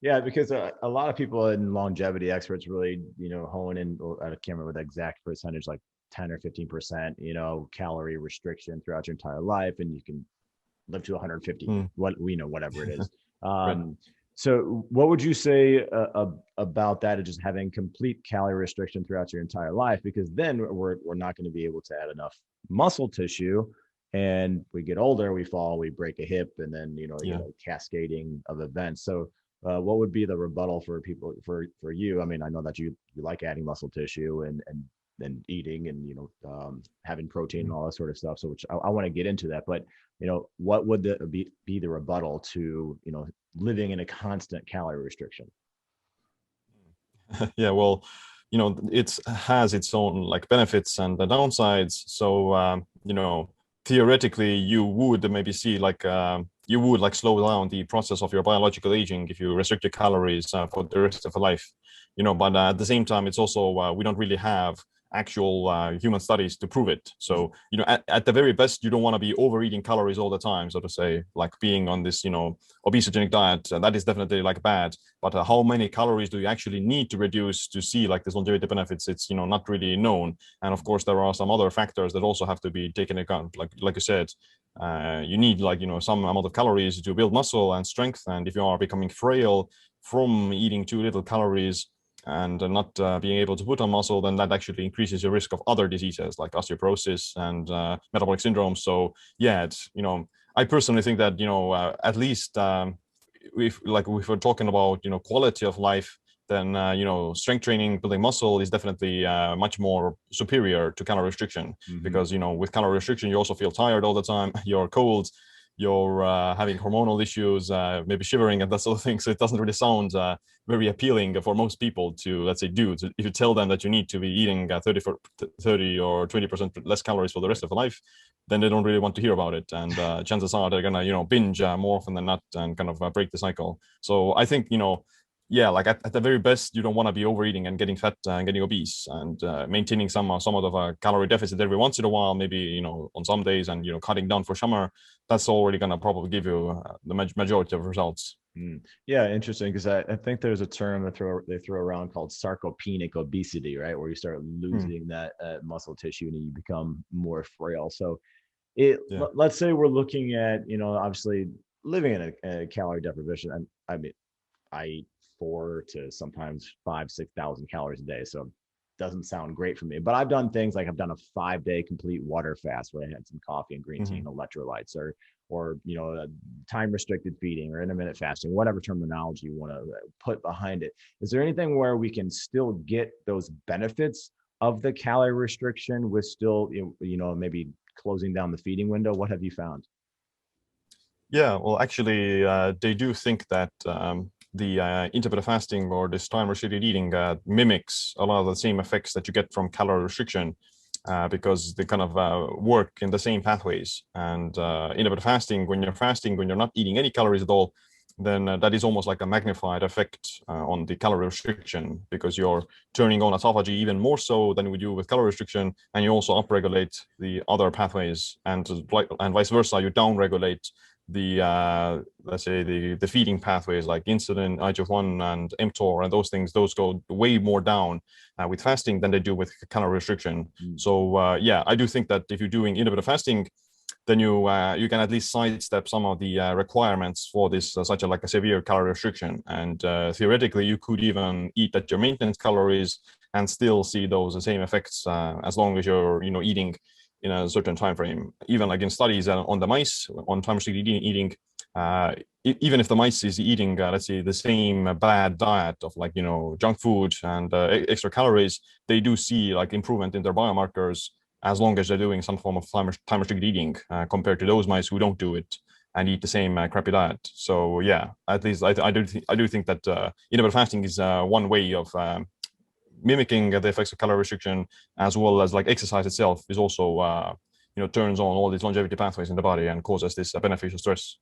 Yeah, because a lot of people and longevity experts really, hone in. I can't remember the exact percentage, like 10 or 15%, calorie restriction throughout your entire life, and you can live to 150, Mm, whatever it is. right. So what would you say about that, of just having complete calorie restriction throughout your entire life? Because then we're not going to be able to add enough muscle tissue, and we get older, we fall, we break a hip, and then you get Yeah. a cascading of events. So what would be the rebuttal for people, for you? I mean, I know that you like adding muscle tissue and eating, and having protein and all that sort of stuff. So which I want to get into that, but what would be the rebuttal to living in a constant calorie restriction? Yeah, well, it has its own like benefits and the downsides. So, theoretically, you would maybe see like you would like slow down the process of your biological aging if you restrict your calories for the rest of your life. But at the same time, it's also we don't really have actual human studies to prove it. So, at the very best, you don't want to be overeating calories all the time, so to say, like being on this, obesogenic diet. That is definitely like bad. But how many calories do you actually need to reduce to see like this longevity benefits? It's not really known. And of course, there are some other factors that also have to be taken into account. Like you said, you need like some amount of calories to build muscle and strength. And if you are becoming frail from eating too little calories and not being able to put on muscle, then that actually increases your risk of other diseases like osteoporosis and metabolic syndrome. So yeah, it's I personally think that at least if we're talking about quality of life, then strength training, building muscle is definitely much more superior to calorie restriction, Hmm. because with calorie restriction you also feel tired all the time, you're cold, you're having hormonal issues, maybe shivering and that sort of thing. So it doesn't really sound very appealing for most people to, let's say, do. If you tell them that you need to be eating 30 or 20% less calories for the rest Right. of life, then they don't really want to hear about it. And chances are they're gonna, binge more often than not and kind of break the cycle. So I think, yeah, like at the very best, you don't want to be overeating and getting fat and getting obese, and maintaining somewhat of a calorie deficit every once in a while, maybe on some days, and cutting down for summer. That's already gonna probably give you the majority of results. Mm. Yeah, interesting. Because I think there's a term that they throw around called sarcopenic obesity, right? Where you start Hmm. losing that muscle tissue and you become more frail. So Yeah. let's say we're looking at, obviously living in a calorie deprivation. I mean, I eat 4 to sometimes 5, 6,000 calories a day. So it doesn't sound great for me. But I've done things like I've done a 5 day complete water fast where I had some coffee and green tea Hmm. and electrolytes, or time restricted feeding or intermittent fasting, whatever terminology you want to put behind it. Is there anything where we can still get those benefits of the calorie restriction with still maybe closing down the feeding window? What have you found? Yeah, well, actually, they do think that the intermittent fasting or this time restricted eating mimics a lot of the same effects that you get from calorie restriction, because they kind of work in the same pathways. And intermittent fasting, when you're not eating any calories at all, then that is almost like a magnified effect on the calorie restriction, because you're turning on autophagy even more so than we do with calorie restriction, and you also upregulate the other pathways, and vice versa, you downregulate the let's say the feeding pathways like insulin, IGF-1, and mTOR, and those things. Those go way more down with fasting than they do with calorie restriction. Mm. So yeah, I do think that if you're doing intermittent fasting, then you can at least sidestep some of the requirements for this such a like a severe calorie restriction. And theoretically, you could even eat at your maintenance calories and still see those same effects as long as you're eating in a certain time frame. Even like in studies on the mice on time restricted eating, even if the mice is eating let's say the same bad diet of like junk food and extra calories, they do see like improvement in their biomarkers as long as they're doing some form of time restricted eating compared to those mice who don't do it and eat the same crappy diet. So yeah, at least I do think that intermittent fasting is one way of mimicking the effects of calorie restriction, as well as like exercise itself is also turns on all these longevity pathways in the body and causes this beneficial stress.